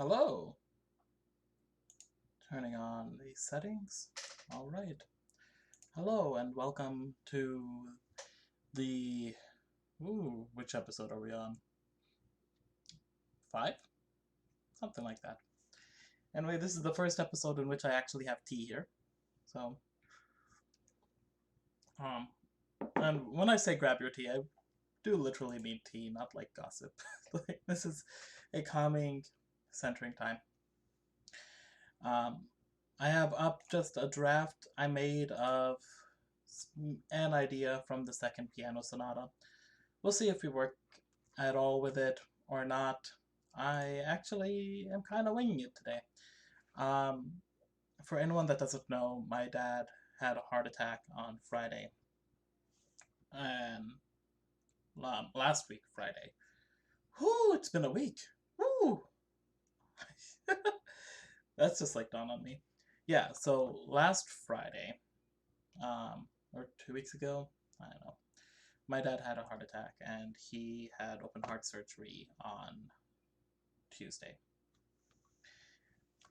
Hello. Turning on the settings. All right. Hello and welcome to the which episode are we on? 5? Something like that. Anyway, this is the first episode in which I actually have tea here. So um and when I say grab your tea, I do literally mean tea, not like gossip. Like, this is a calming, centering time. Um I have up just a draft I made of an idea from the second piano sonata. We'll see if we work at all with it or not. I actually am kind of winging it today. Um, for anyone that doesn't know, my dad had a heart attack on Friday, and last week Friday. Whoo! It's been a week. Whoo! That's just like dawned on me. Yeah. So last Friday, or 2 weeks ago, I don't know. My dad had a heart attack, and he had open heart surgery on Tuesday.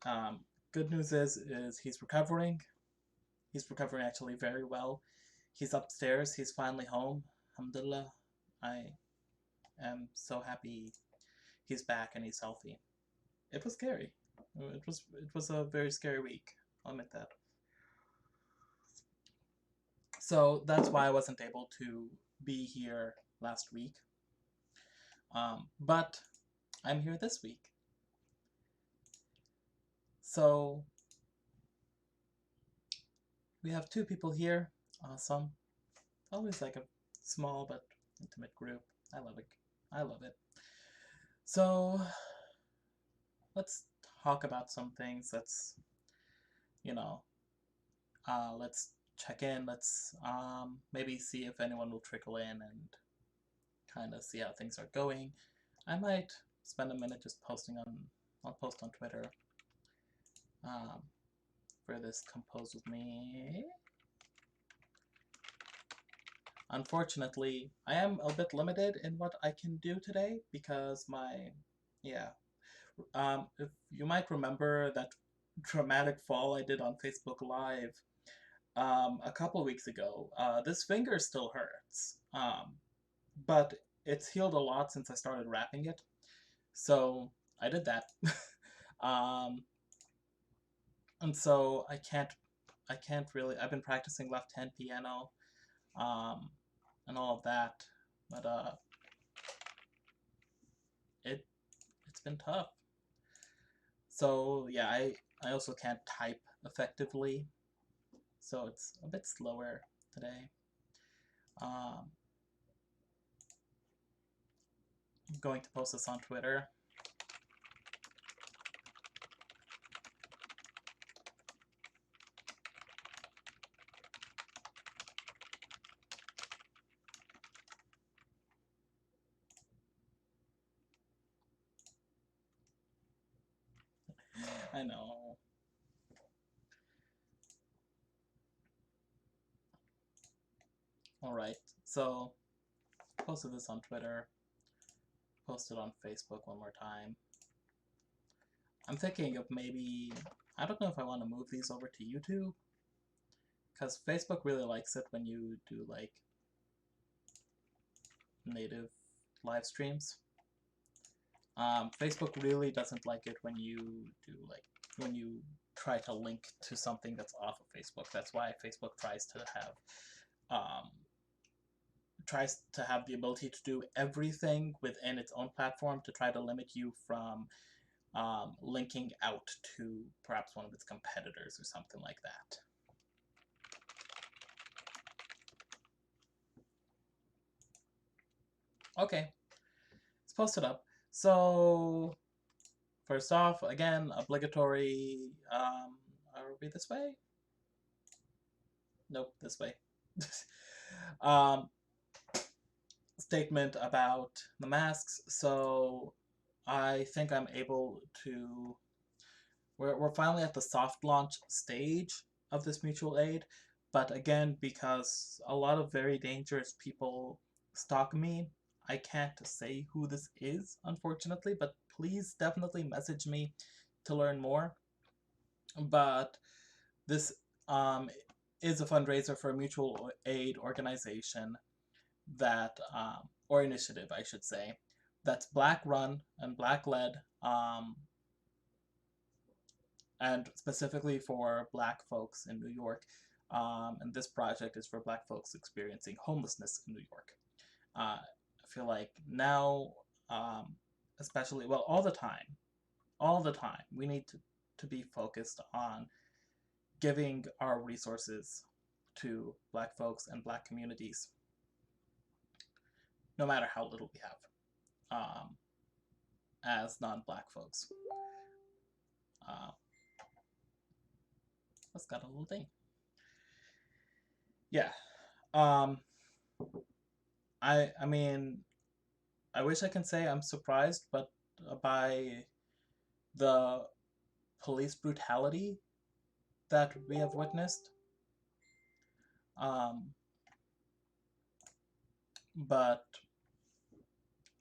Um, Good news is he's recovering. He's recovering actually very well. He's upstairs. He's finally home. Alhamdulillah. I am so happy he's back and he's healthy. It was scary. It was a very scary week. I'll admit that. So that's why I wasn't able to be here last week. But I'm here this week. So we have two people here. Awesome. Always like a small but intimate group. I love it. I love it. So let's talk about some things. You know, let's check in. Let's maybe see if anyone will trickle in and kind of see how things are going. I might spend a minute just posting on. I'll post on Twitter um, for this Compose With Me. Unfortunately, I am a bit limited in what I can do today because yeah. If you might remember that dramatic fall I did on Facebook Live a couple weeks ago, this finger still hurts, but it's healed a lot since I started wrapping it. So I did that, um, and so I can't really. I've been practicing left hand piano, um, and all of that, but it it's been tough. So yeah, I also can't type effectively, so it's a bit slower today. Um, I'm going to post this on Twitter. I know. Alright, so posted this on Twitter, posted on Facebook one more time. I'm thinking of maybe, I don't know if I want to move these over to YouTube, because Facebook really likes it when you do like native live streams. Facebook really doesn't like it when you do like, when you try to link to something that's off of Facebook. That's why Facebook um, tries to have the ability to do everything within its own platform to try to limit you from linking out to perhaps one of its competitors or something like that. Okay, let's post it up. So, first off, again, obligatory, are we this way? Nope, this way. um, Statement about the masks. So, I think I'm able to. We're finally at the soft launch stage of this mutual aid, but again, because a lot of very dangerous people stalk me, I can't say who this is, unfortunately, but please definitely message me to learn more. But this is a fundraiser for a mutual aid organization that, or initiative, I should say, that's Black run and Black led, and specifically for Black folks in New York. And this project is for Black folks experiencing homelessness in New York. I feel like now, um, especially, well, all the time, we need to be focused on giving our resources to Black folks and Black communities, no matter how little we have, as non-Black folks. Uh, let's got a little thing. Yeah. Um, I mean, I wish I can say I'm surprised, but by the police brutality that we have witnessed. Um, but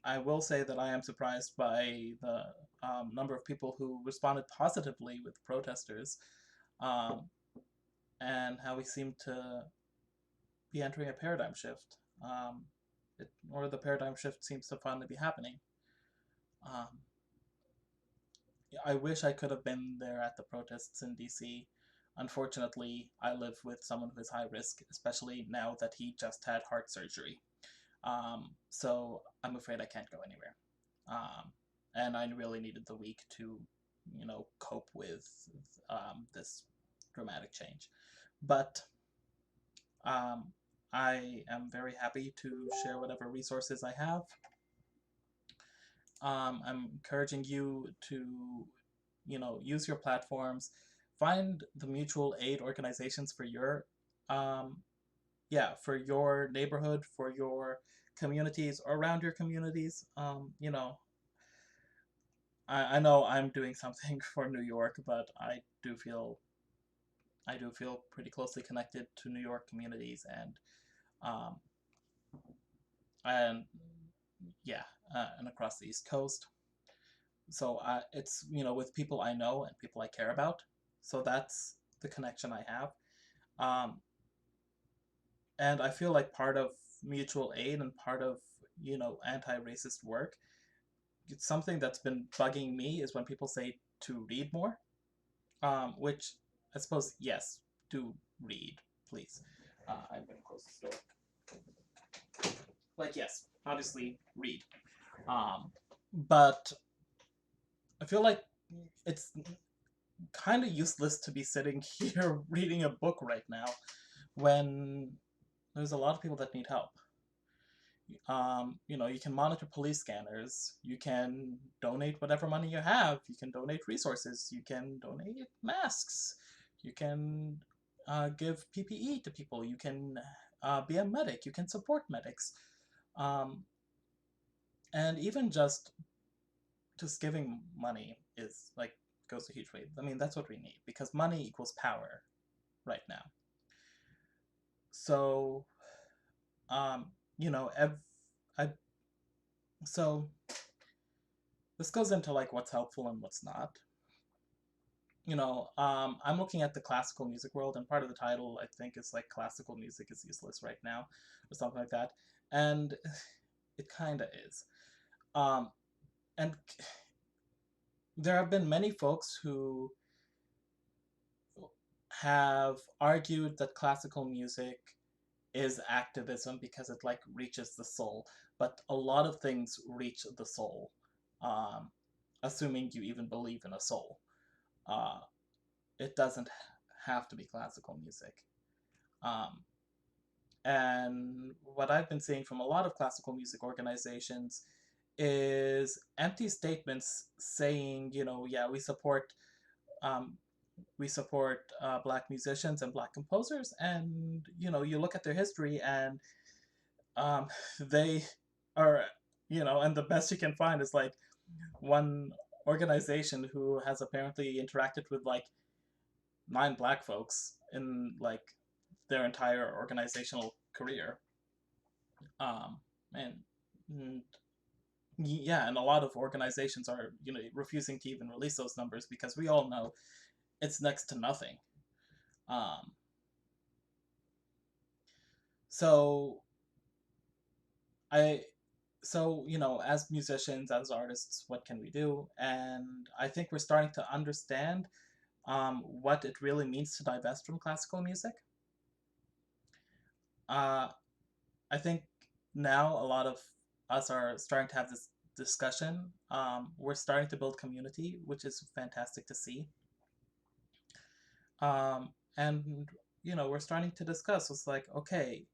I will say that I am surprised by the number of people who responded positively with protesters, um, and how we seem to be entering a paradigm shift. Or the paradigm shift seems to finally be happening. Um, I wish I could have been there at the protests in DC. Unfortunately, I live with someone who is high risk, especially now that he just had heart surgery. So I'm afraid I can't go anywhere. And I really needed the week to, cope with this dramatic change. But um, I am very happy to share whatever resources I have. I'm encouraging you to, use your platforms, find the mutual aid organizations for your, um, for your neighborhood, for your communities, or around your communities. I know I'm doing something for New York, but I do feel pretty closely connected to New York communities, um, and yeah, and across the East Coast. So it's with people I know and people I care about. So that's the connection I have, um, and I feel like part of mutual aid and part of anti-racist work. It's something that's been bugging me is when people say to read more, which I suppose yes, do read, please. I'm gonna close this door. Like yes, obviously read, but I feel like it's kind of useless to be sitting here reading a book right now when there's a lot of people that need help. You can monitor police scanners. You can donate whatever money you have. You can donate resources. You can donate masks. You can give PPE to people. You can be a medic. You can support medics. Um, and even just giving money is like goes a huge way. I mean, that's what we need because money equals power right now. So, um, you know, ev- I so this goes into like what's helpful and what's not. I'm looking at the classical music world, and part of the title I think is like classical music is useless right now, or something like that, and it kind of is. Um, and there have been many folks who have argued that classical music is activism because it like reaches the soul, but a lot of things reach the soul, um, assuming you even believe in a soul. Uh, it doesn't have to be classical music. Um, and what I've been seeing from a lot of classical music organizations is empty statements saying, yeah, um, we support Black musicians and Black composers, and you look at their history, and um, they are, and the best you can find is like one organization who has apparently interacted with like 9 Black folks in like their entire organizational career. And yeah, and a lot of organizations are, refusing to even release those numbers because we all know it's next to nothing. Um, so I so as musicians, as artists, what can we do? And I think we're starting to understand what it really means to divest from classical music. uh, I think now a lot of us are starting to have this discussion. We're starting to build community, which is fantastic to see. And we're starting to discuss. It's like, okay,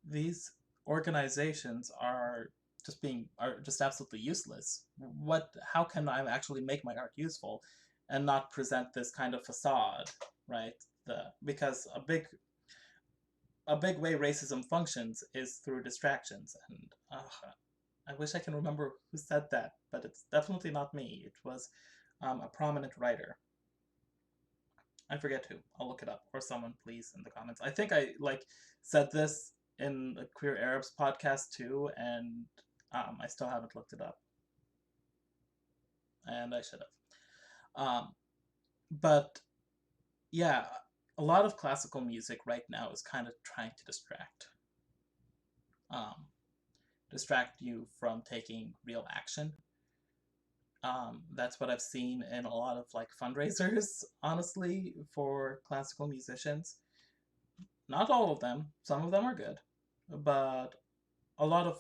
these organizations are just absolutely useless. How can I actually make my art useful and not present this kind of facade, right? Because a big way racism functions is through distractions. And I wish I can remember who said that, but it's definitely not me. It was a prominent writer. I forget who. I'll look it up, or someone please in the comments. I think I said this in the Queer Arabs podcast too, and I still haven't looked it up, and I should have. But yeah, a lot of classical music right now is kind of trying to um, distract you from taking real action. That's what I've seen in a lot of fundraisers, honestly, for classical musicians. Not all of them. Some of them are good, but a lot of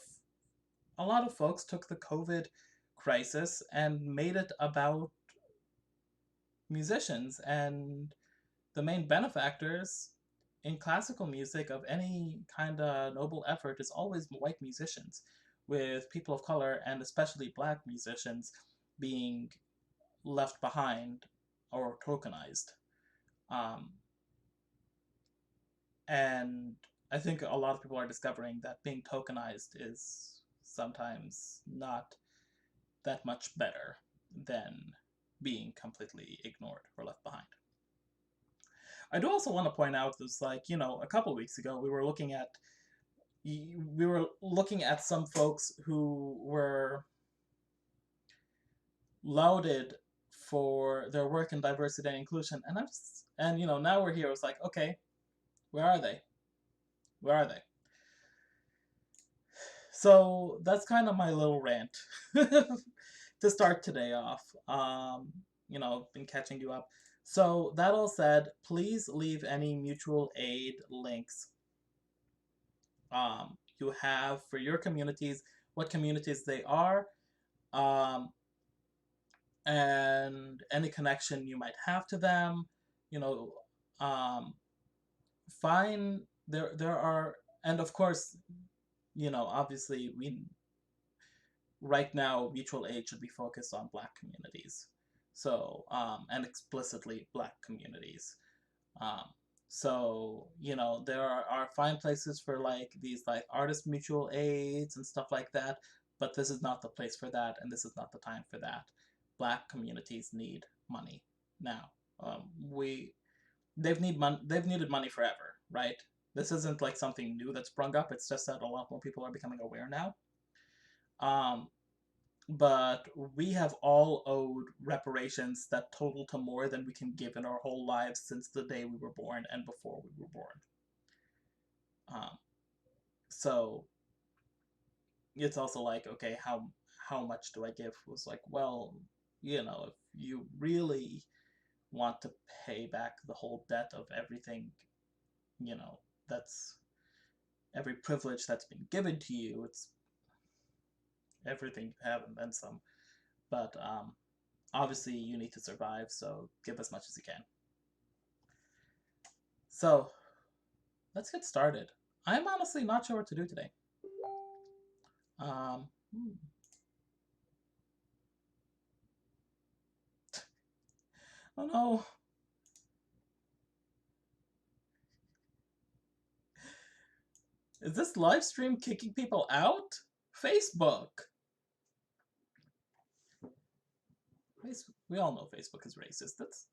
a lot of folks took the COVID crisis and made it about musicians, and the main benefactors in classical music of any kind of noble effort is always white musicians, with people of color and especially black musicians being left behind or tokenized. Um, and I think a lot of people are discovering that being tokenized is sometimes not that much better than being completely ignored or left behind. I do also want to point out this, a couple weeks ago we were looking at some folks who were lauded for their work in diversity and inclusion, and now we're here. It's like, okay, where are they? Where are they? So that's kind of my little rant to start today off. Been catching you up. So that all said, please leave any mutual aid links you have for your communities, what communities they are, um, and any connection you might have to them. You know, um, find there are, and of course, obviously we right now mutual aid should be focused on Black communities, so and explicitly Black communities. Um, so there are fine places for these artist mutual aids and stuff like that, but this is not the place for that, and this is not the time for that. Black communities need money now. We they've needed money forever, right? This isn't something new that's sprung up. It's just that a lot more people are becoming aware now. Um, but we have all owed reparations that total to more than we can give in our whole lives since the day we were born and before we were born. Um, so it's also okay, how much do I give? It was like, well, if you really want to pay back the whole debt of everything, that's every privilege that's been given to you. It's everything you have and then some. But obviously, you need to survive, so give as much as you can. So let's get started. I'm honestly not sure what to do today. Um, hmm. Oh no. Is this live stream kicking people out? Facebook. We all know Facebook is racist. That's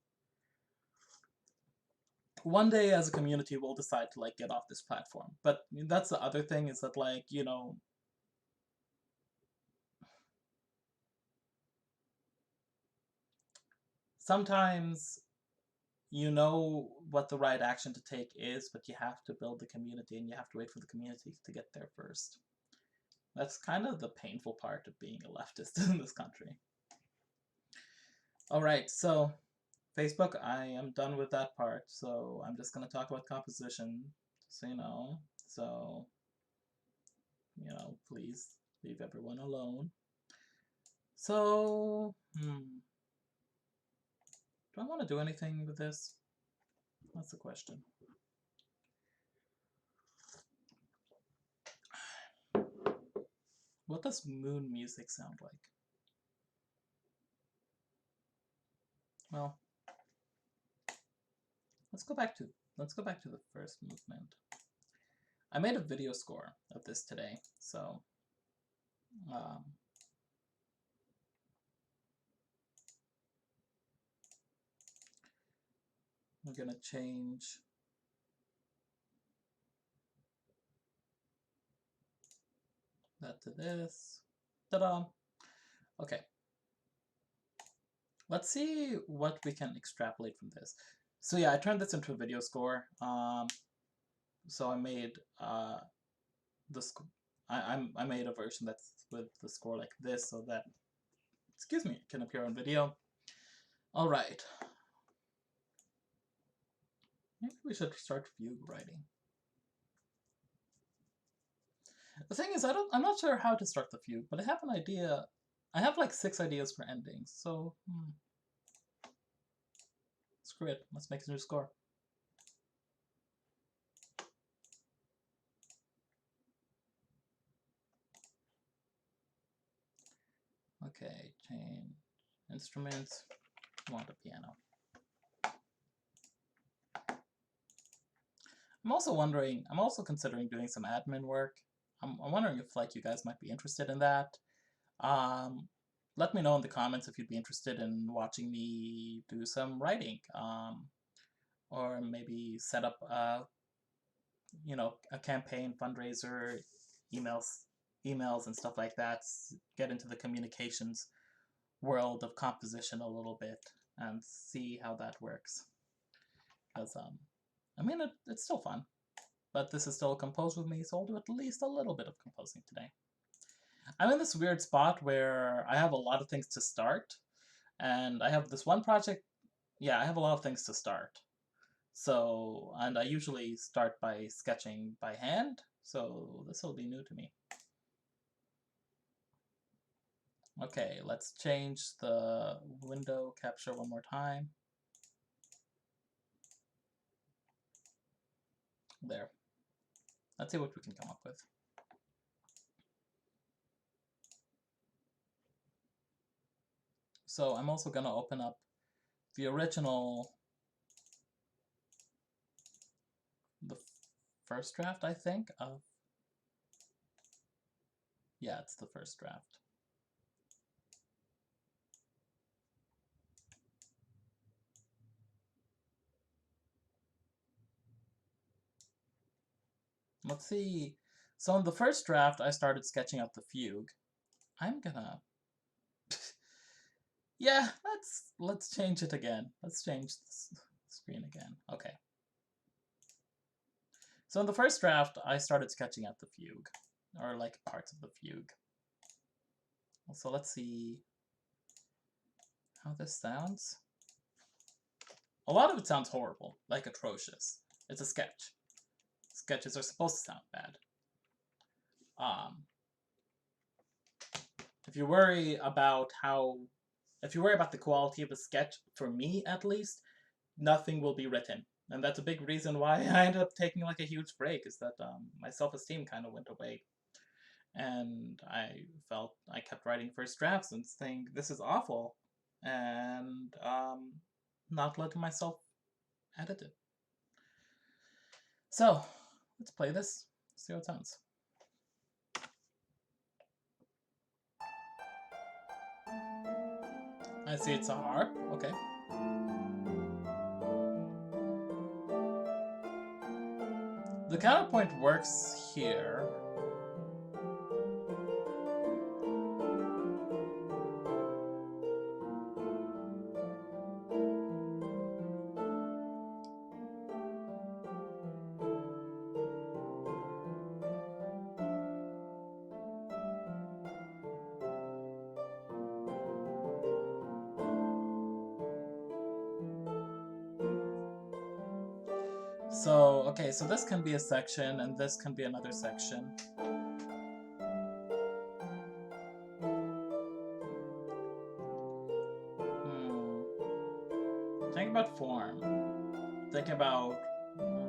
one day as a community we'll decide to get off this platform. But that's the other thing is that sometimes you know what the right action to take is, but you have to build the community and you have to wait for the community to get there first. That's kind of the painful part of being a leftist in this country. Alright, so Facebook, I am done with that part, so I'm just going to talk about composition, so you know. So, you know, please leave everyone alone. So, do I want to do anything with this? That's the question. What does moon music sound like? Well, let's go back to the first movement. I made a video score of this today, so we're gonna change that to this. Ta-da! Okay. Let's see what we can extrapolate from this. So yeah, I turned this into a video score. So I made I made a version that's with the score like this, so that, excuse me, it can appear on video. All right. Maybe we should start fugue writing. The thing is, I'm not sure how to start the fugue, but I have an idea. I have like 6 ideas for endings, so screw it. Let's make a new score. Okay, change instruments. I want a piano. I'm also considering doing some admin work. I'm wondering if like you guys might be interested in that. Let me know in the comments if you'd be interested in watching me do some writing, or maybe set up a campaign, fundraiser, emails and stuff like that. Get into the communications world of composition a little bit and see how that works. Because I mean, it's still fun, but this is still composed with me, so I'll do at least a little bit of composing today. I'm in this weird spot where I have a lot of things to start, and I have this one project. Yeah, I have a lot of things to start. So, and I usually start by sketching by hand, so this will be new to me. Okay, let's change the window capture one more time. There. Let's see what we can come up with. So I'm also going to open up the original, the first draft, I think, of, yeah, it's the first draft. Let's see. So in the first draft, I started sketching out the fugue. I'm gonna... yeah, let's change it again. Let's change the screen again. Okay. So in the first draft, I started sketching out the fugue, or like parts of the fugue. So let's see how this sounds. A lot of it sounds horrible, like atrocious. It's a sketch. Sketches are supposed to sound bad. If you worry about the quality of a sketch, for me at least, nothing will be written. And that's a big reason why I ended up taking like a huge break, is that my self-esteem kind of went away. And I felt I kept writing first drafts and saying, this is awful, and not letting myself edit it. So, let's play this, see how it sounds. I see it's a harp, okay. The counterpoint works here. So, okay, so this can be a section, and this can be another section. Think about form. Think about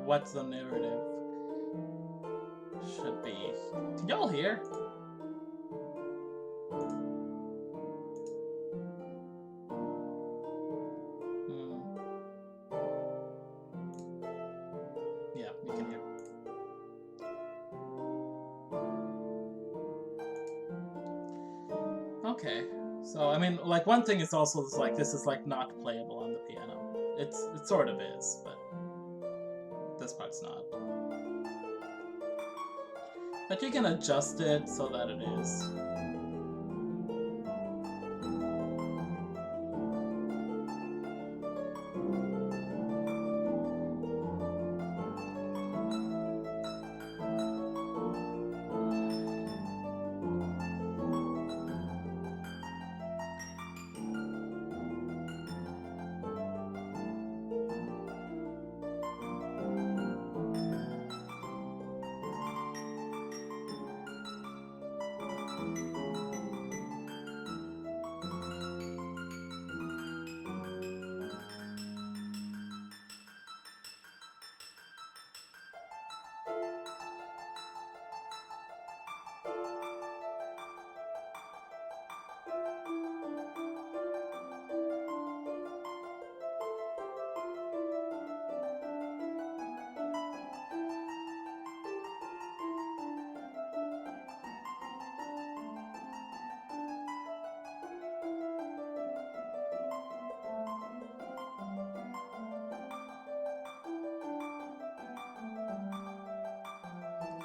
what the narrative should be. Can y'all hear? Yeah, you can hear. Okay, so I mean, like one thing is also like this is like not playable on the piano. It sort of is, but this part's not. But you can adjust it so that it is.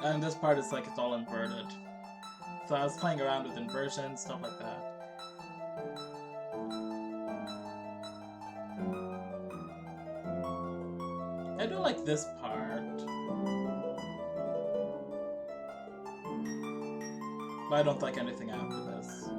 And this part is like it's all inverted. So I was playing around with inversion, stuff like that. I do like this part. But I don't like anything after this.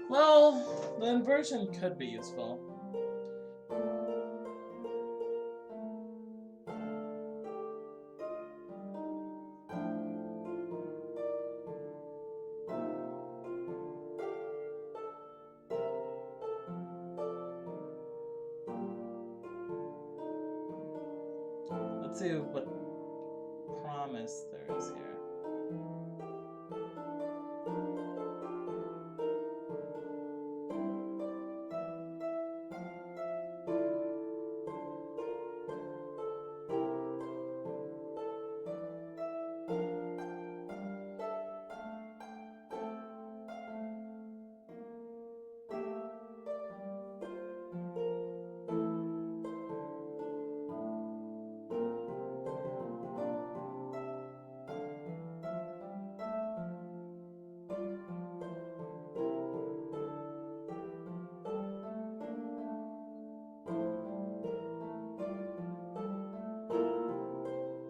Well, the inversion could be useful. Let's see what promise there is here.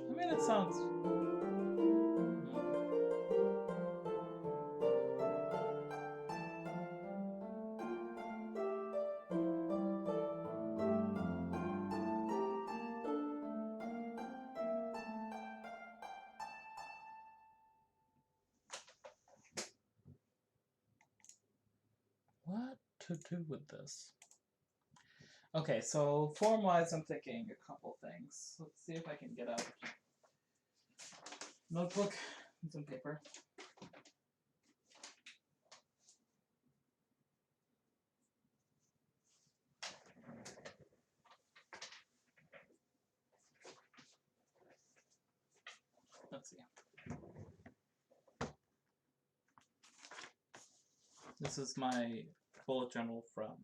I mean, it sounds... What to do with this? Okay, so form-wise, I'm thinking a couple things. Let's see if I can get out notebook and some paper. Let's see. This is my bullet journal from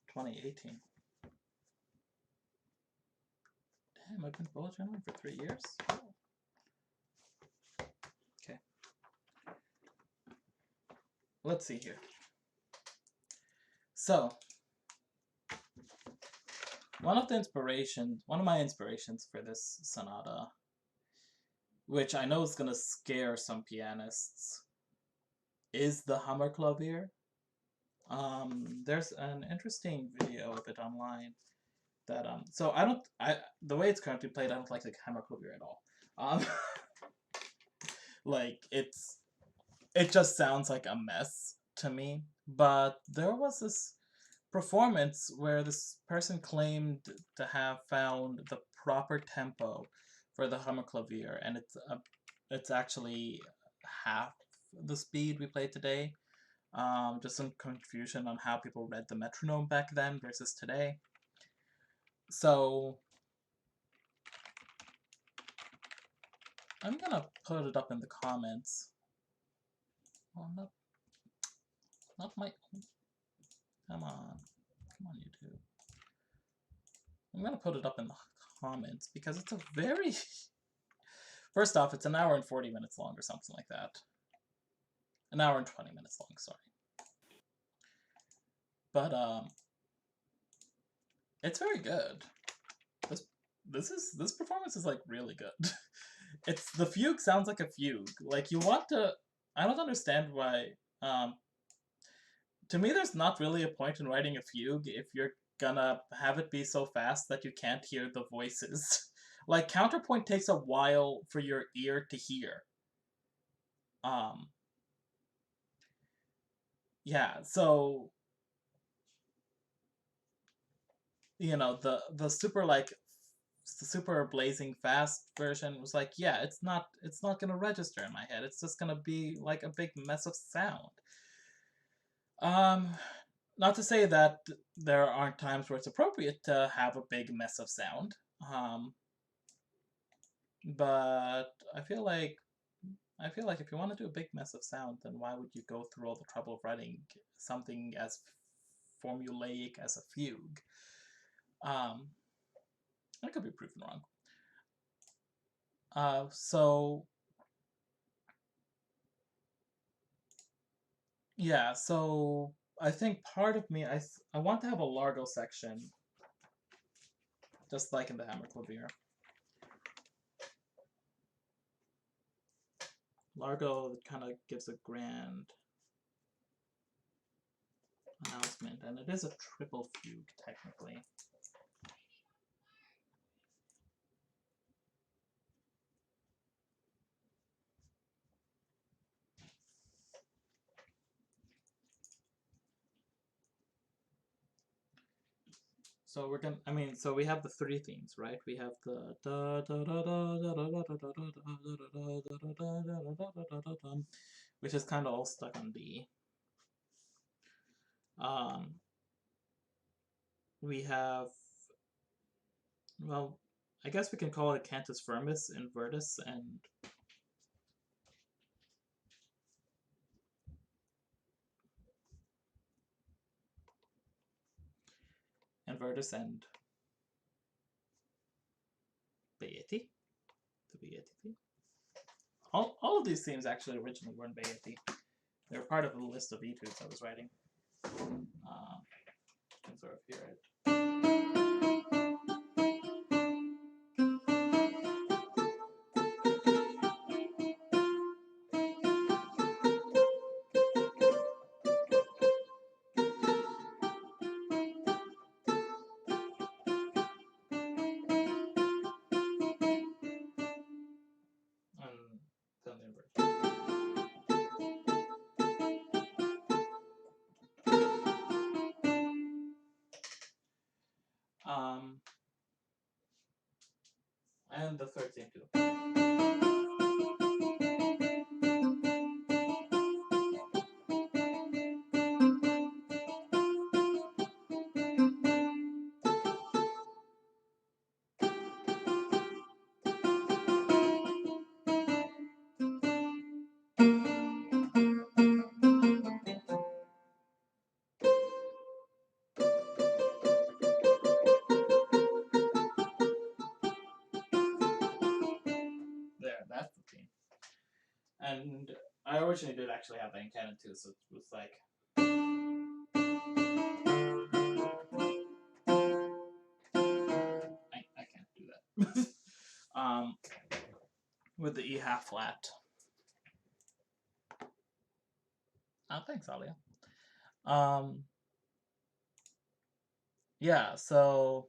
2018. Damn, I've been bullet journaling for 3 years. Oh. Okay. Let's see here. So, one of my inspirations for this sonata, which I know is gonna scare some pianists, is the Hammerklavier. There's an interesting video of it online that so I the way it's currently played, I don't like the Hammerklavier at all. Um, like it just sounds like a mess to me. But there was this performance where this person claimed to have found the proper tempo for the Hammerklavier, and it's actually half the speed we play today. Just some confusion on how people read the metronome back then versus today. So I'm gonna put it up in the comments. Oh, not my. Come on, YouTube. I'm gonna put it up in the comments because it's a very. First off, it's an hour and 40 minutes long or something like that. An hour and 20 minutes long, sorry. But it's very good. This performance is like really good. It's the fugue sounds like a fugue. Like you want to. I don't understand why. To me, there's not really a point in writing a fugue if you're gonna have it be so fast that you can't hear the voices. Like counterpoint takes a while for your ear to hear. Um. Yeah. So the super like the super blazing fast version was like, yeah, it's not gonna register in my head. It's just gonna be like a big mess of sound. Um, Not to say that there aren't times where it's appropriate to have a big mess of sound. Um, but I feel like if you want to do a big mess of sound, then why would you go through all the trouble of writing something as formulaic as a fugue? Um, I could be proven wrong. So yeah, so I think part of me, I want to have a largo section, just like in the Hammerklavier. Largo kind of gives a grand announcement, and it is a triple fugue technically. So we're gonna. I mean, so we have the three themes, right? We have the da da da da da da da da da da da da da, which is kind of all stuck on D. Um, we have, well, I guess we can call it Cantus Firmus, Invertus, and Invertus and Beati. The Beati theme. All of these themes actually originally were in Beati. They were part of a list of etudes I was writing. You can sort of hear it. And then the inversion. Um, and the third theme too. And I originally did actually have that in canon too, so it was like. I can't do that. With the E half flat. Oh, thanks, Alia. Yeah, so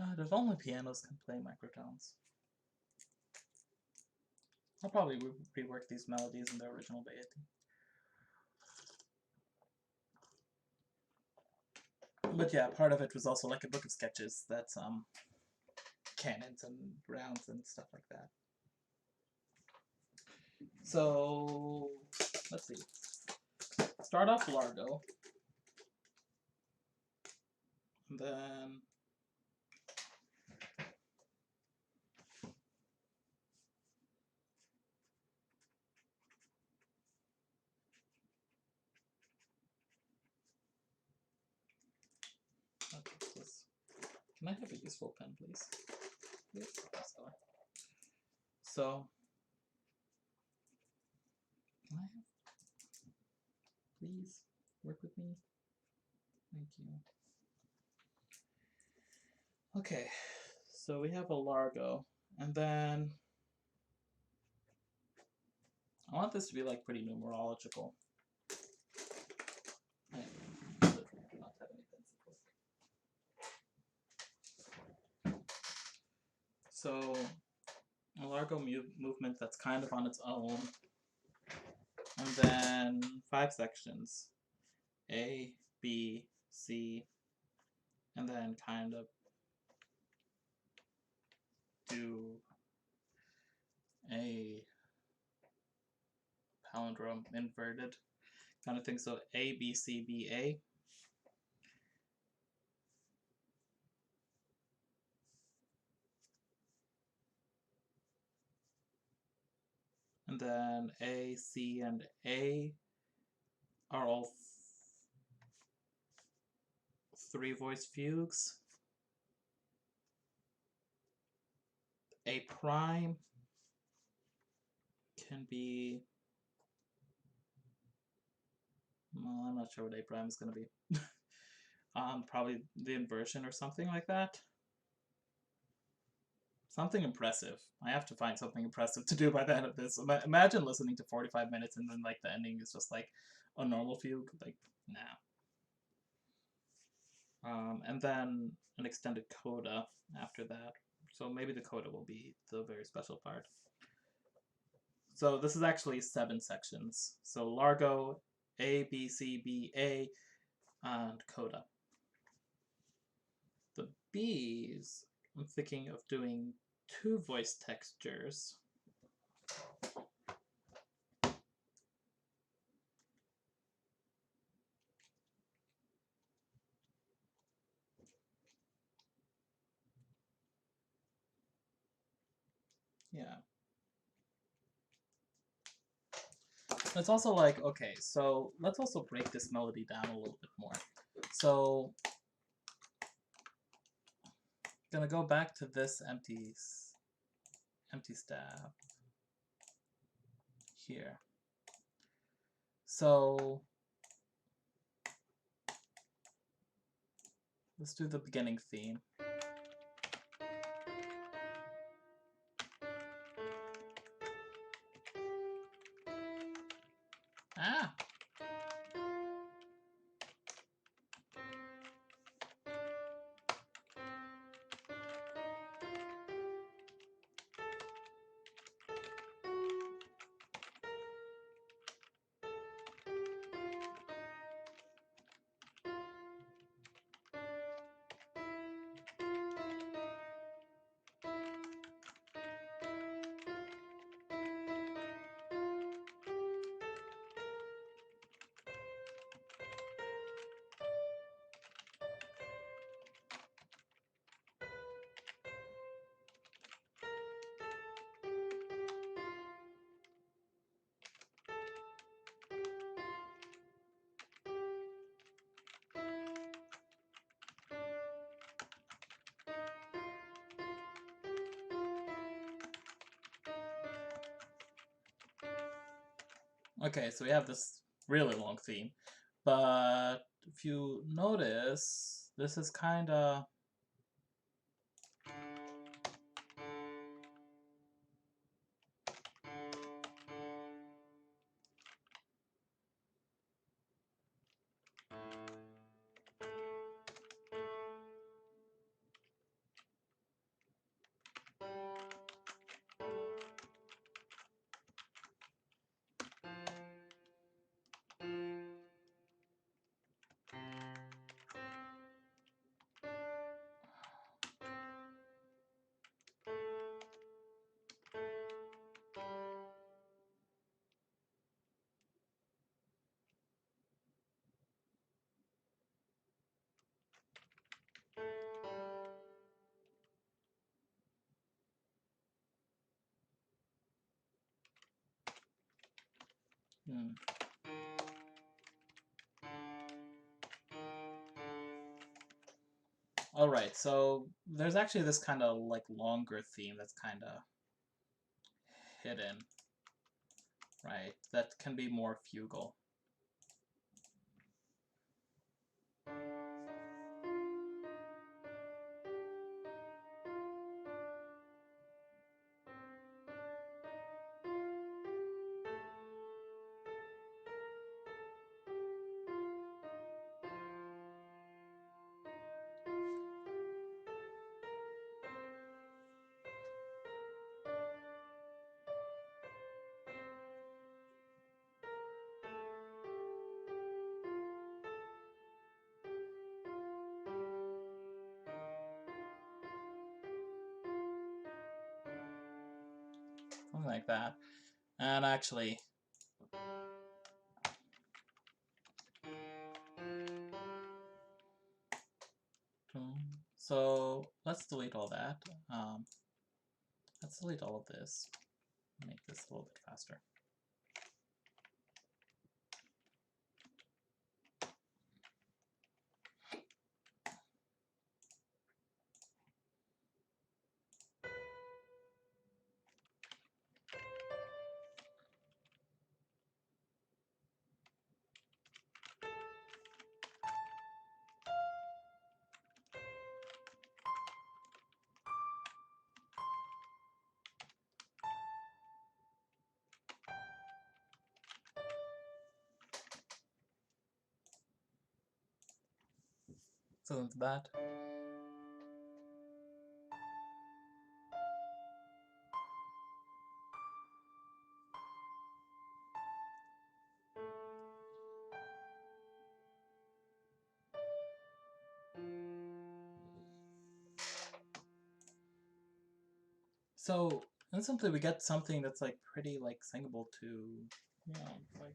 if only pianos can play microtones. I'll probably rework these melodies in their original deity. But yeah, part of it was also like a book of sketches that's cannons and rounds and stuff like that. So let's see. Start off Largo. And then can I have a useful pen, please? Yes. So can I have, please work with me? Thank you. Okay, so we have a Largo, and then I want this to be like pretty numerological. I literally do not have any pencils. So a Largo movement that's kind of on its own, and then 5 sections: A, B, C, and then kind of do a palindrome inverted kind of thing. So A, B, C, B, A. And then A, C, and A are all 3-voice fugues. A prime can be, well, I'm not sure what A prime is going to be. Probably the inversion or something like that. Something impressive. I have to find something impressive to do by the end of this. Imagine listening to 45 minutes and then like the ending is just like a normal fugue. Like, nah. And then an extended coda after that. So maybe the coda will be the very special part. So this is actually 7 sections. So Largo, A, B, C, B, A, and coda. The B's, I'm thinking of doing 2 voice textures. Yeah. It's also like, okay, so let's also break this melody down a little bit more. So, gonna go back to this empty staff here. So, let's do the beginning theme. Ah! Okay, so we have this really long theme, but if you notice, this is kind of hmm. All right. So there's actually this kind of like longer theme that's kind of hidden, right? That can be more fugal. Something like that. And actually, so let's delete all that. Let's delete all of this. Make this a little bit faster. So that's that. So instantly we get something that's like pretty like singable to, you know, like.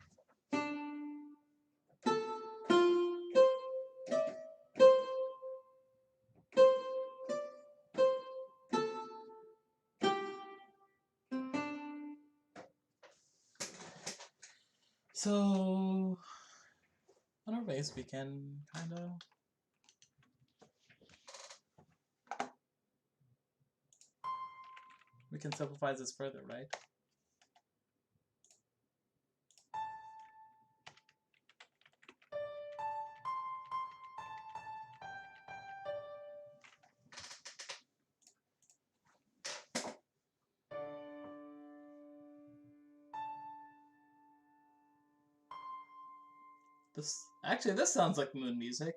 So other ways we can kind of simplify this further, right? This sounds like moon music.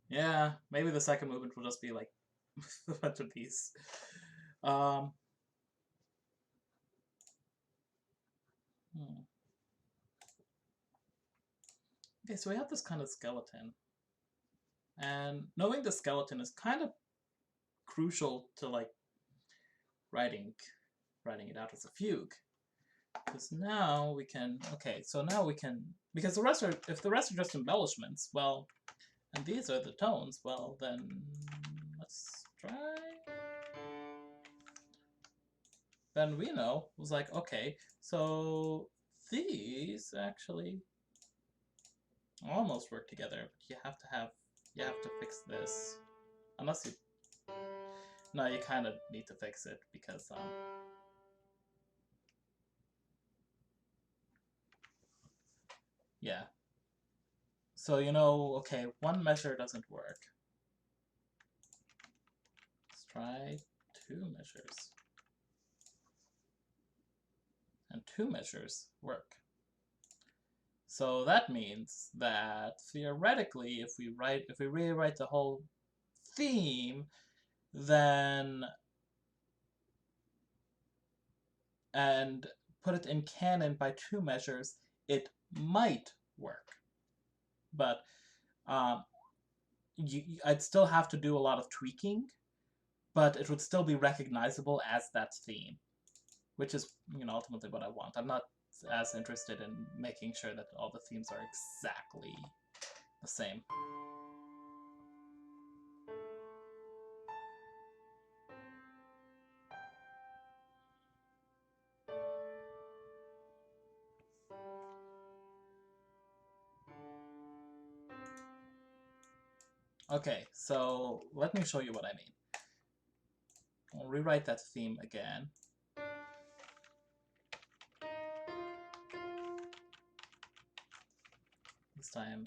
Yeah, maybe the second movement will just be like a bunch of these. Um, hmm. Okay, so we have this kind of skeleton, and knowing the skeleton is kind of crucial to like writing writing it out as a fugue. Because now we can, okay, so now we can, because the rest are, if the rest are just embellishments, well, and these are the tones, well, then let's try. Then we know, it was like, okay, so these actually, almost work together, but you have to fix this. Unless you, no, you kind of need to fix it because yeah. So okay, one measure doesn't work. Let's try two measures. And two measures work. So that means that theoretically, if we rewrite the whole theme, then and put it in canon by two measures, it might work. But um, I'd still have to do a lot of tweaking, but it would still be recognizable as that theme, which is ultimately what I want. I'm not as interested in making sure that all the themes are exactly the same. Okay, so let me show you what I mean. I'll rewrite that theme again. This time.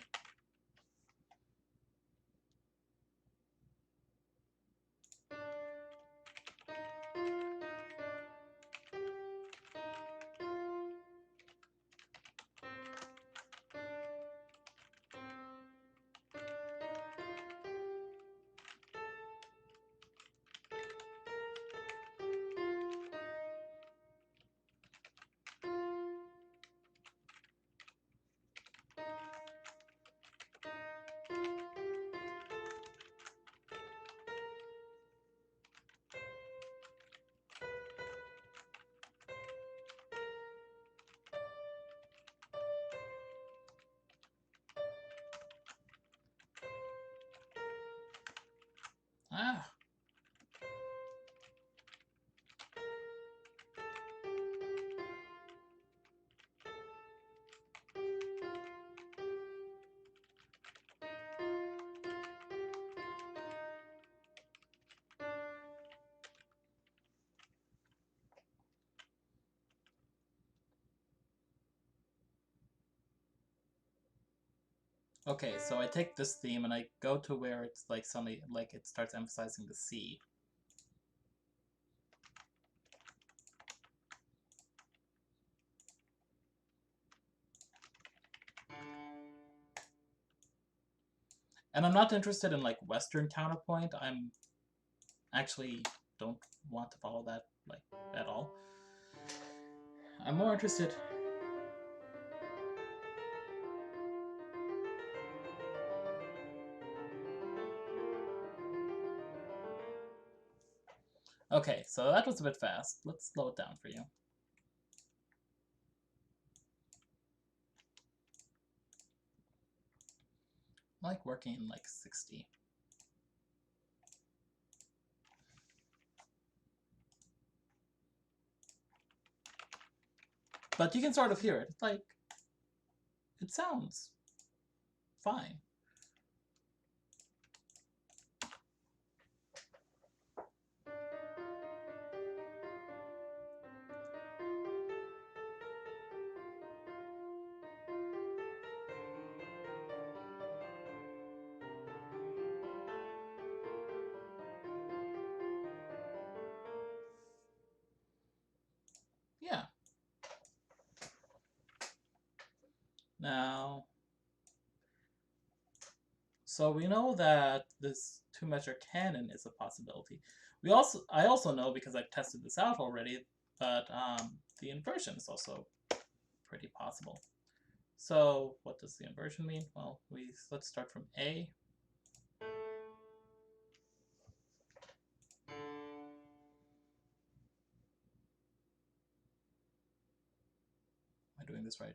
Ah. Okay, so I take this theme and I go to where it's like suddenly like it starts emphasizing the C. And I'm not interested in like Western counterpoint. I'm actually don't want to follow that like at all. I'm more interested. Okay, so that was a bit fast. Let's slow it down for you. I like working in like 60. But you can sort of hear it. It's like, it sounds fine. Yeah. Now, so we know that this two-measure canon is a possibility. I also know, because I've tested this out already, that the inversion is also pretty possible. So what does the inversion mean? Well, let's start from A. Am I doing this right?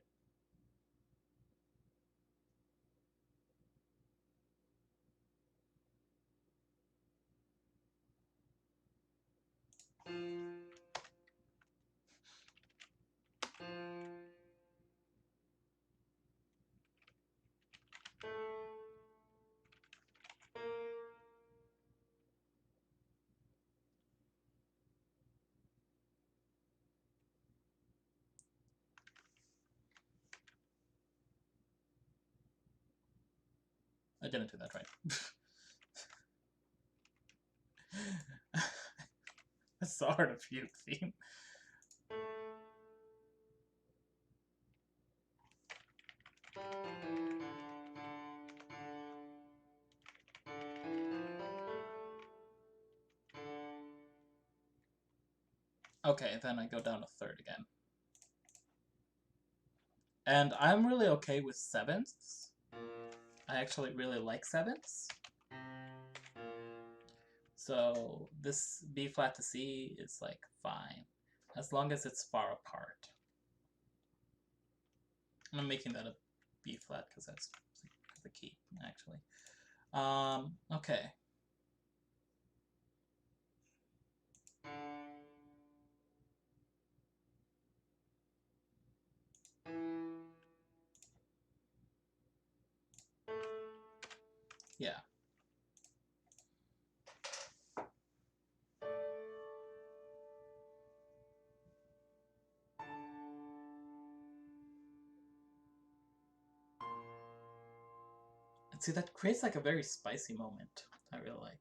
I didn't do that right. A sort of fugue theme. Okay, then I go down a third again. And I'm really okay with sevenths. I actually really like sevenths. So this B flat to C is like fine, as long as it's far apart. And I'm making that a B flat because that's the key, actually. Okay. Yeah. And see, that creates like a very spicy moment. I really like.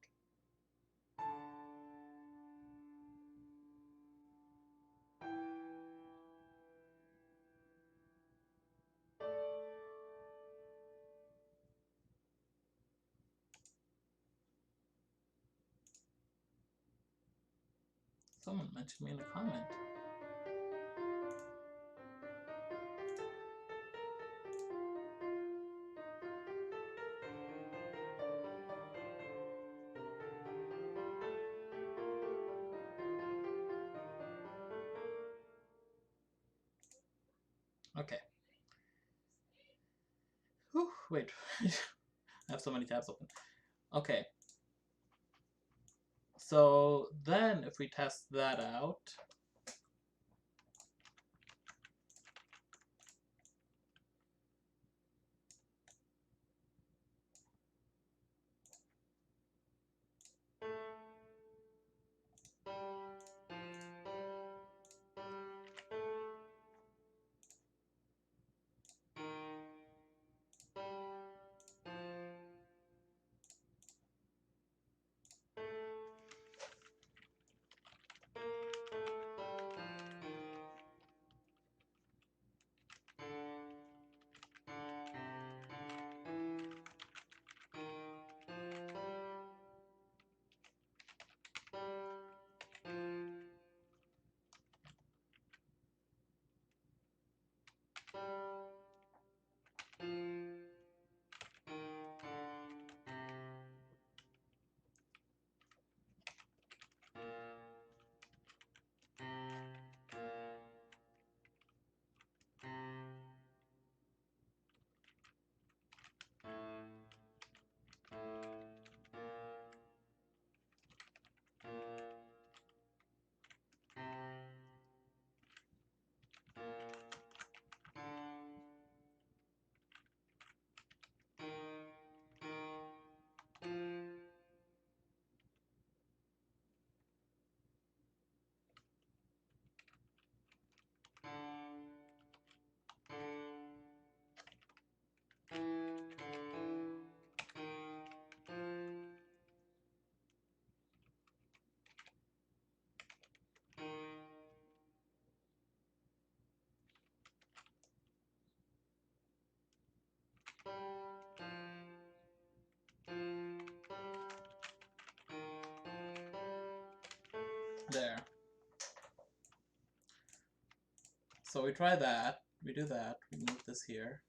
Someone mentioned me in a comment. Okay. Whew, wait. I have so many tabs open. Okay. So then if we test that out, there. So we try that, we do that, we move this here.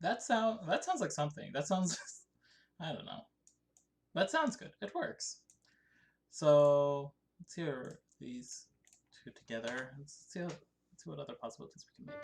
That sounds like something. That sounds I don't know. That sounds good. It works. So let's hear these two together. Let's see what other possibilities we can make.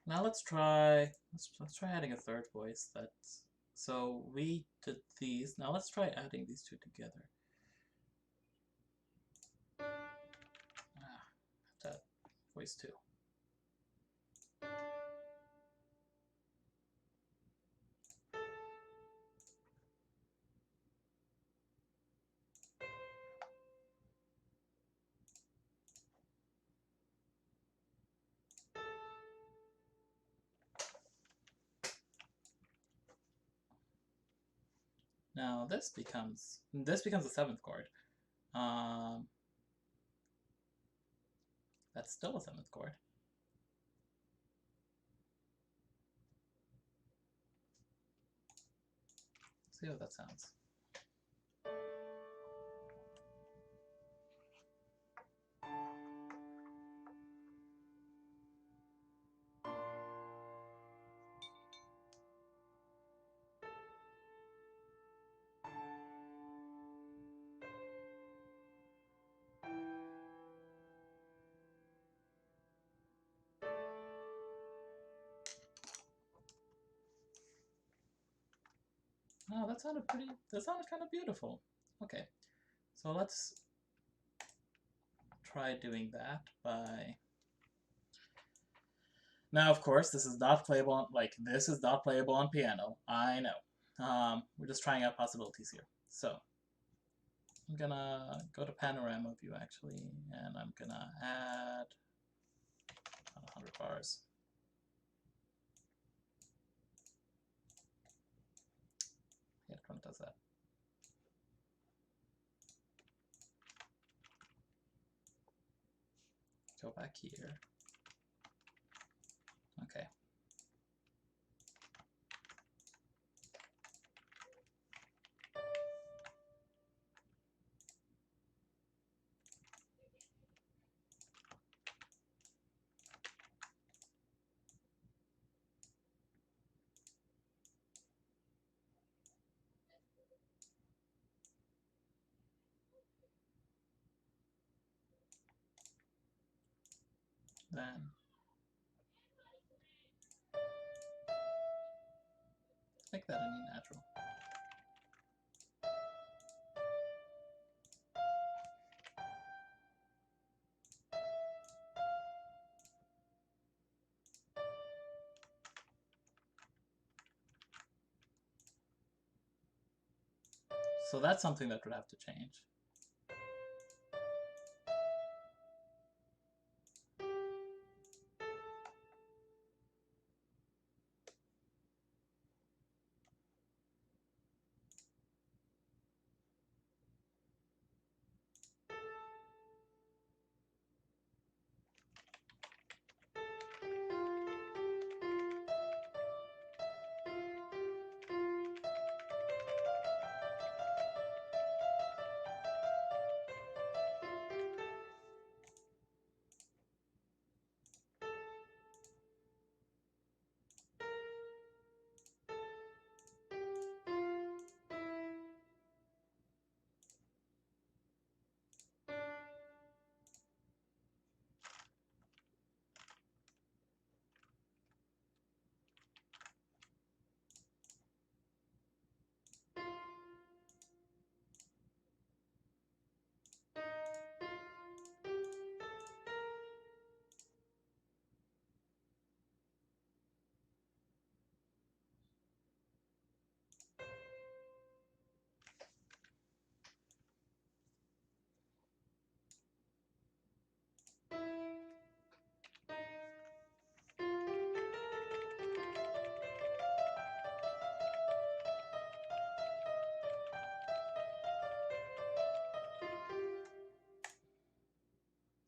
Now let's try adding a third voice. So we did these. Now let's try adding these two together. That voice two. Now this becomes the seventh chord. That's still a seventh chord. Let's see how that sounds. Oh, that sounded kind of beautiful. Okay, so let's try doing that by... Now, of course, this is not playable on piano. I know. We're just trying out possibilities here. So, I'm gonna go to panorama view actually, and I'm gonna add 100 bars. Yeah, it kind of does that. Go back here. Okay. Then make that an E natural. So that's something that would have to change.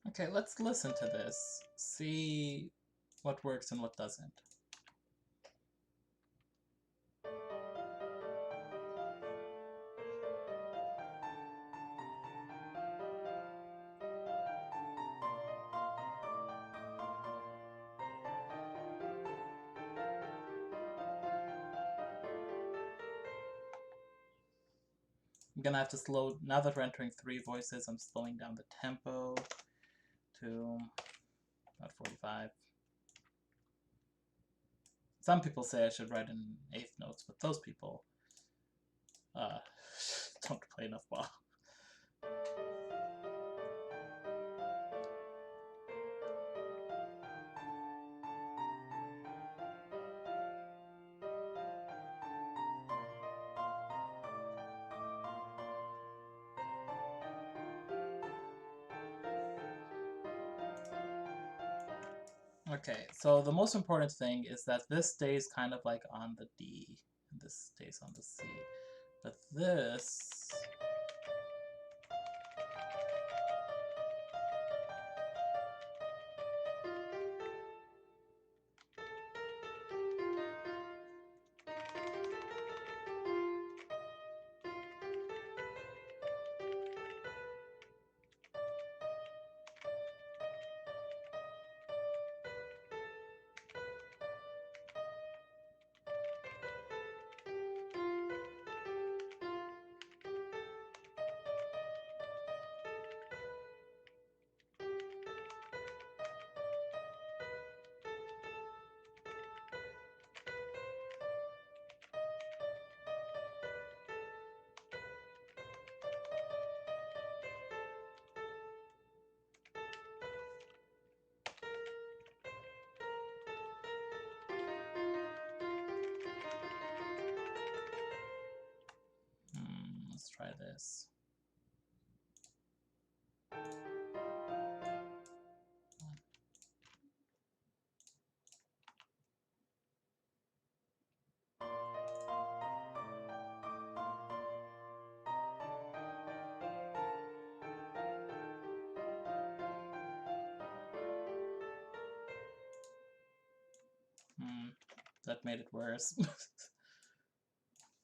Okay, let's listen to this. See what works and what doesn't. I'm gonna have to slow, now that we're entering three voices, I'm slowing down the tempo to about 45. Some people say I should write in eighth notes, but those people don't play enough ball. Okay, so the most important thing is that this stays kind of like on the D, and this stays on the C. But this... let's try this. That made it worse.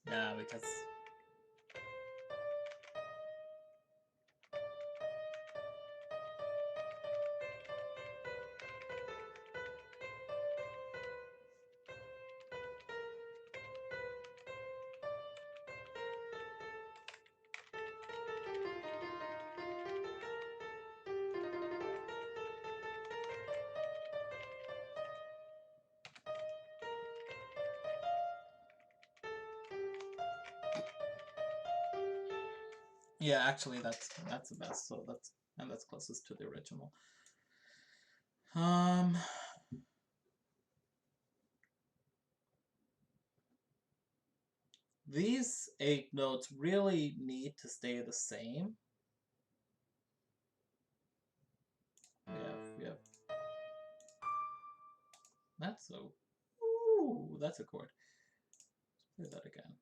Yeah, because... Yeah, actually, that's the best. So that's closest to the original. These 8 notes really need to stay the same. We have that's a that's a chord. Let's play that again.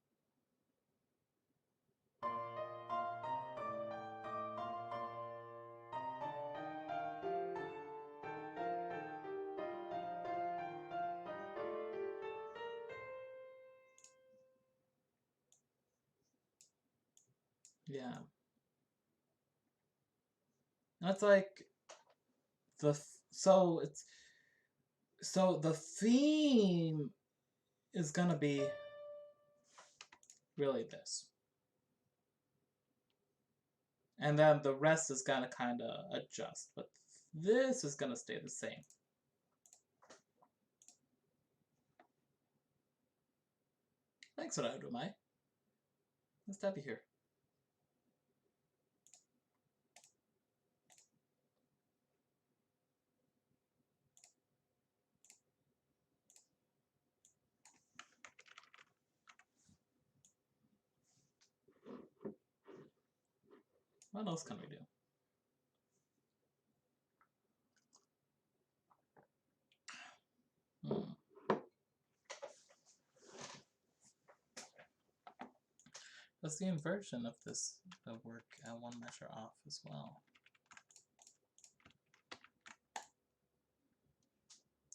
Yeah. That's like so the theme is gonna be really this. And then the rest is gonna kinda adjust, but this is gonna stay the same. Thanks, Raudumai. Nice to have you here. What else can we do? Does the inversion of this work at 1 measure off as well?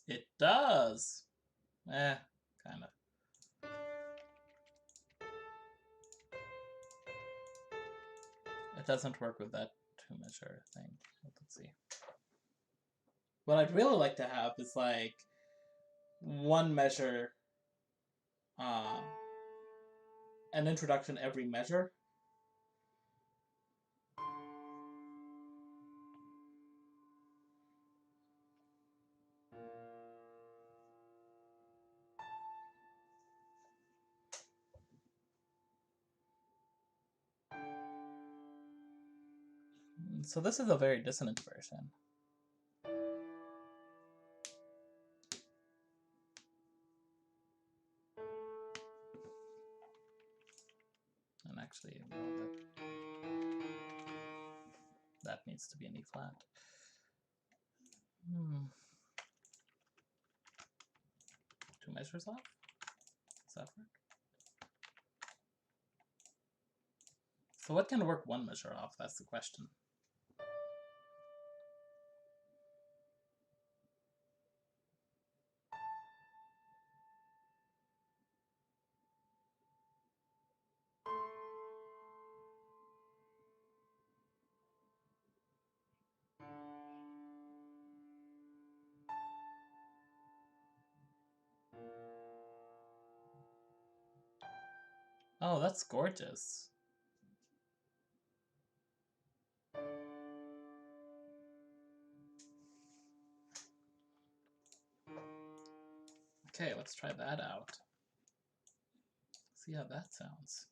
It does! Kinda. It doesn't work with that 2 measure thing. Let's see. What I'd really like to have is like 1 measure, an introduction every measure. So this is a very dissonant version. And actually, well, that needs to be an E flat. Two measures off? Does that work? So what can work one measure off? That's the question. Oh, that's gorgeous. Okay, let's try that out. See how that sounds.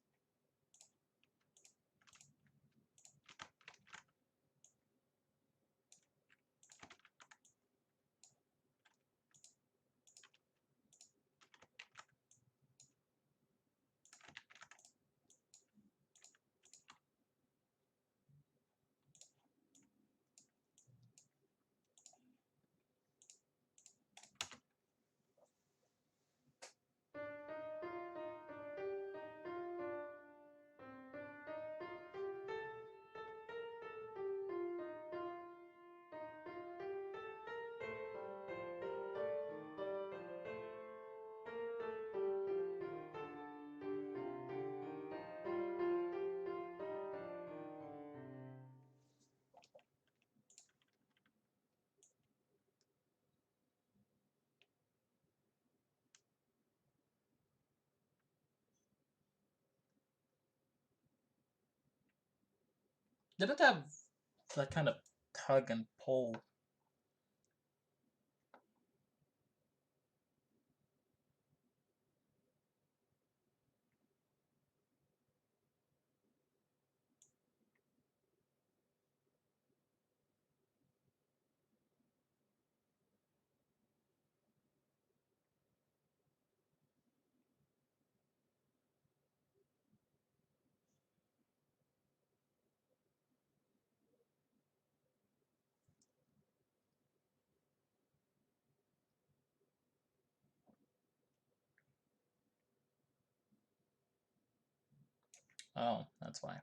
Did it have that kind of tug and pull? Oh, that's why.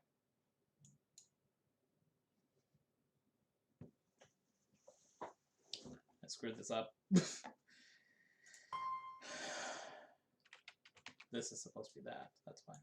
I screwed this up. This is supposed to be that. That's fine.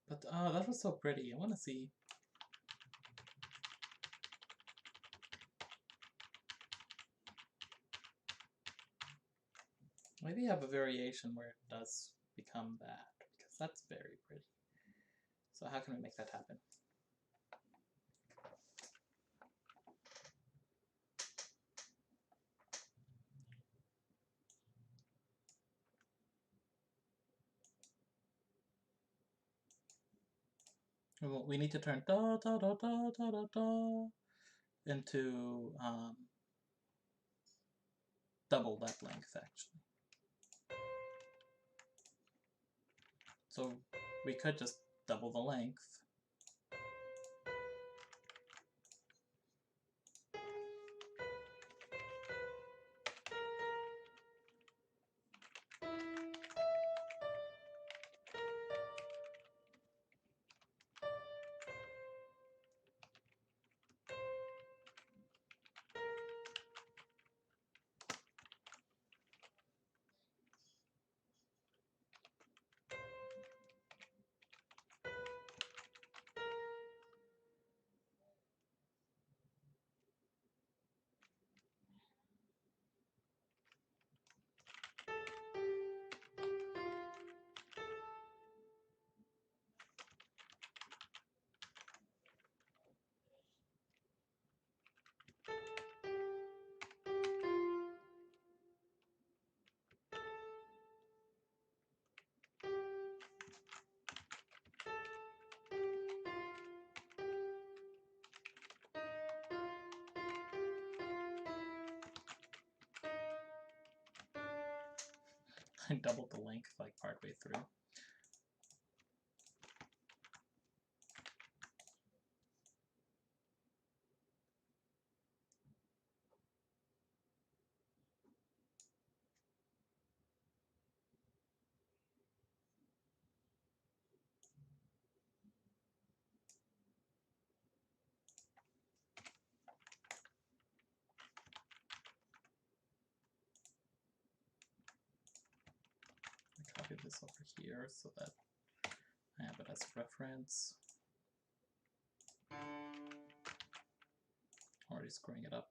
But oh, that was so pretty. I want to see. Maybe have a variation where it does become that, because that's very pretty. So how can we make that happen? We need to turn da da da da da da da into double that length, actually. So we could just double the length. I doubled the length like partway through. I copy this over here so that I have it as reference. Already screwing it up.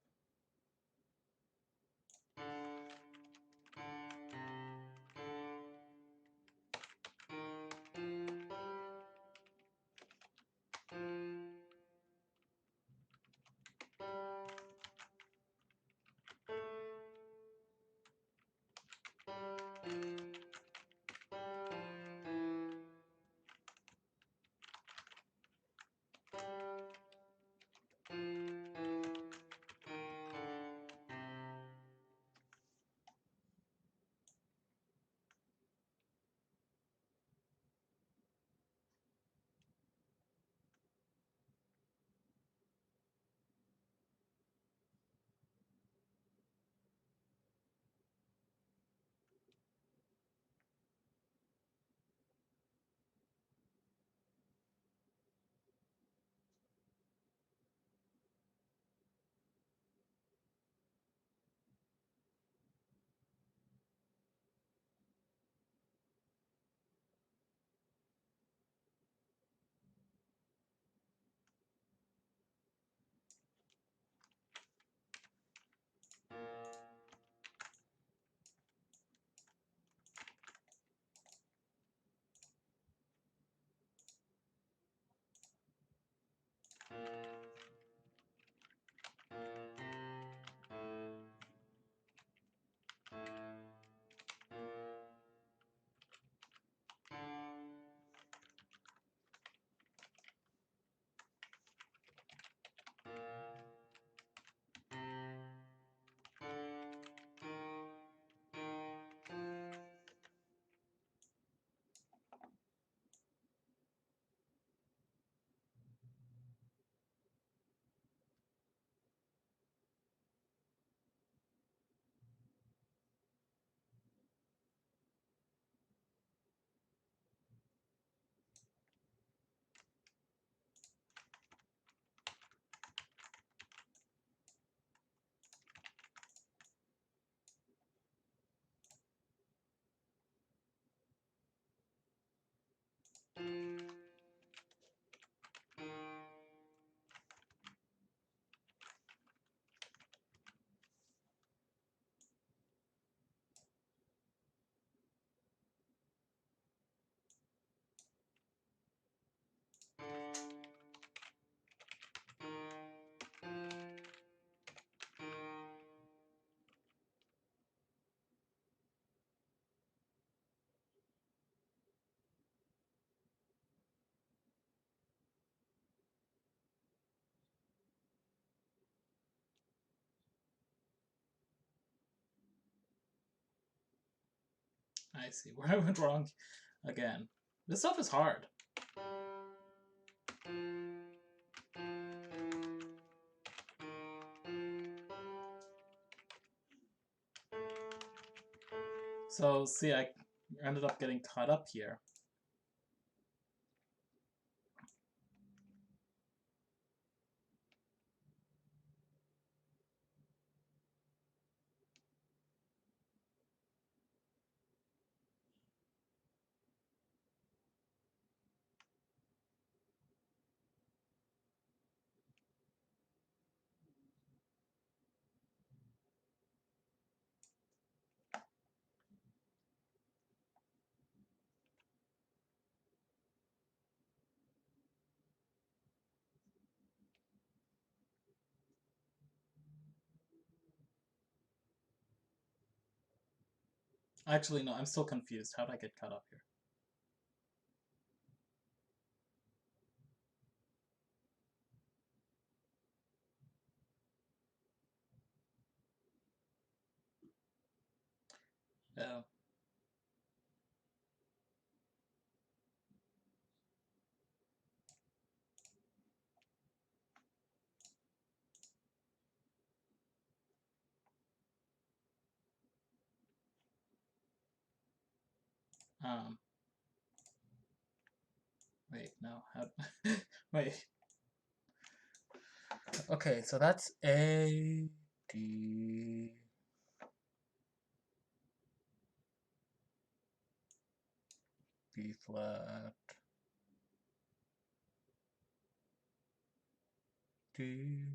I see where I went wrong again. This stuff is hard. So, see, I ended up getting caught up here. Actually, no, I'm still confused. How did I get caught up here? Oh. Um, wait, no. How, wait. Okay, so that's A, D, B flat, D.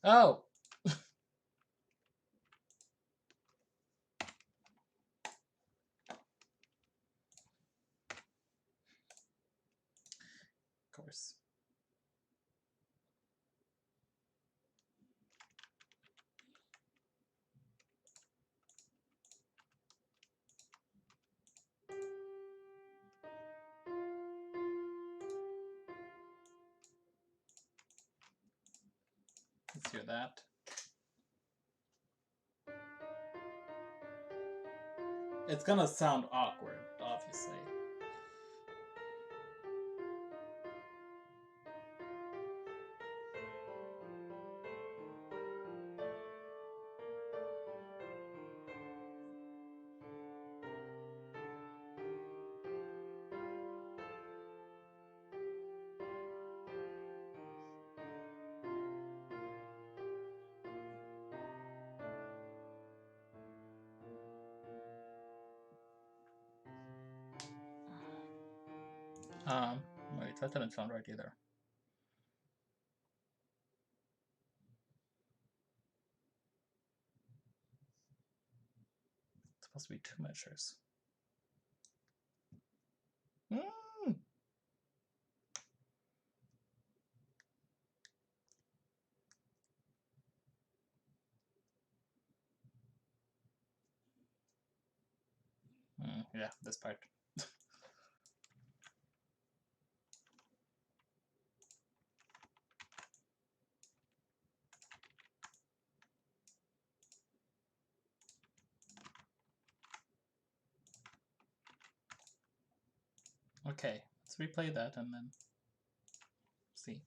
Oh! Of course. Let's hear that. It's gonna sound awkward, obviously. Wait, that didn't sound right either. It's supposed to be 2 measures. Yeah, this part. Okay, let's replay that and then see.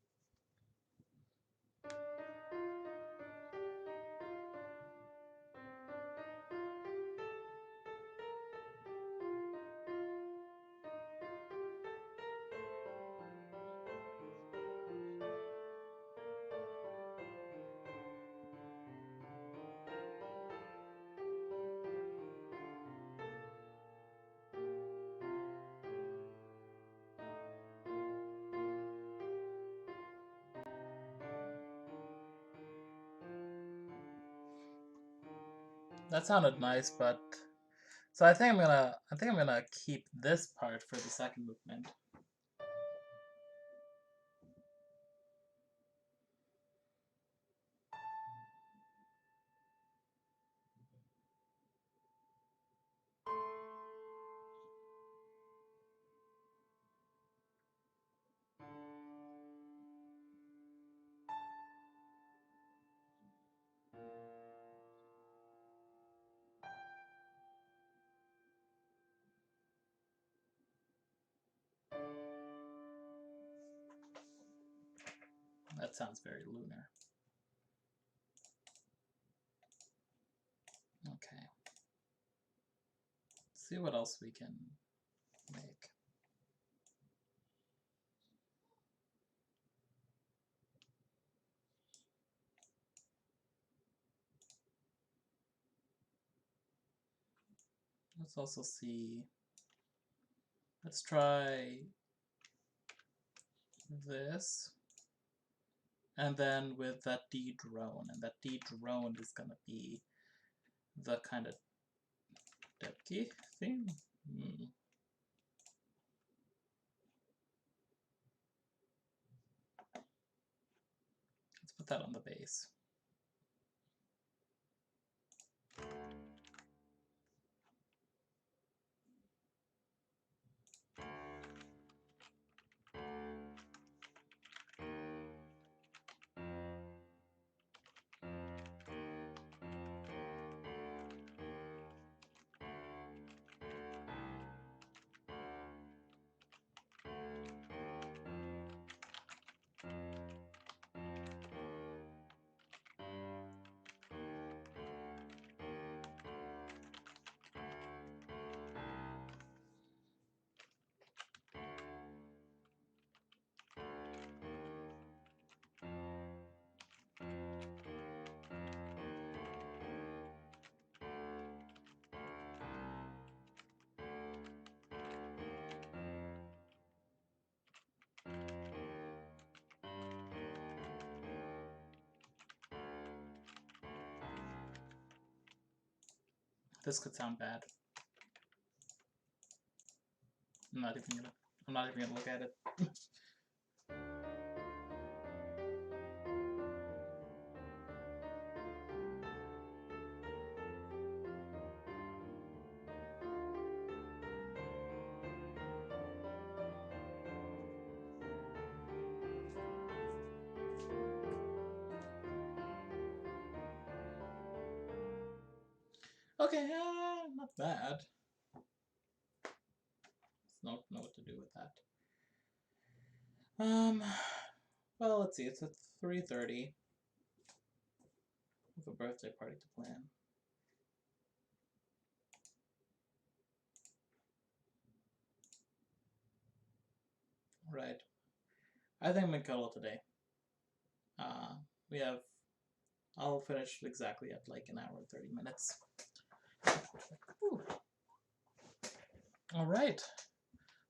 That sounded nice, but so I think I'm gonna keep this part for the second movement. That sounds very lunar. Okay. Let's see what else we can make. Let's also see. Let's try this. And then with that D drone. And that D drone is gonna be the kind of Depke theme. Let's put that on the bass. This could sound bad. I'm not even gonna. I'm not even gonna look at it. Okay, not bad. Don't know what to do with that. Well, let's see. It's at 3:30. With a birthday party to plan. Right. I think I'm gonna call it today. Uh, we have. I'll finish exactly at like an hour and 30 minutes. Whew. All right.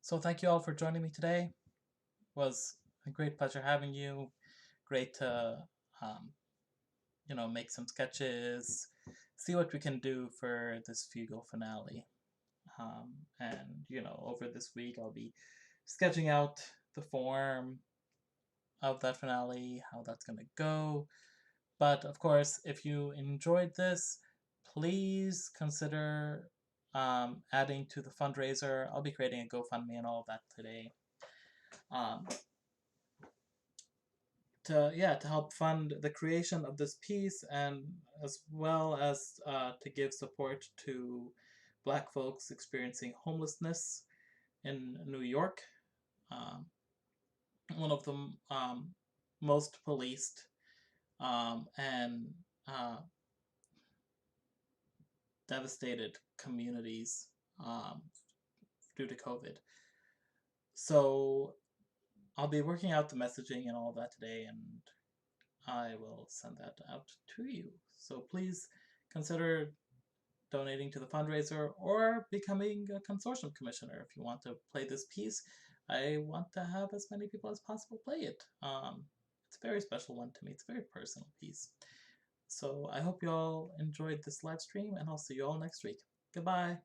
So thank you all for joining me today. It was a great pleasure having you. Great to, um, make some sketches, see what we can do for this Fugal finale. And over this week I'll be sketching out the form of that finale, how that's gonna go. But of course, if you enjoyed this, please consider adding to the fundraiser. I'll be creating a GoFundMe and all of that today. Um, to help fund the creation of this piece, and as well as to give support to Black folks experiencing homelessness in New York, um, one of the most policed and uh, devastated communities um, due to COVID. So I'll be working out the messaging and all of that today, and I will send that out to you. So please consider donating to the fundraiser or becoming a consortium commissioner if you want to play this piece. I want to have as many people as possible play it. It's a very special one to me. It's a very personal piece. So I hope you all enjoyed this live stream, and I'll see you all next week. Goodbye.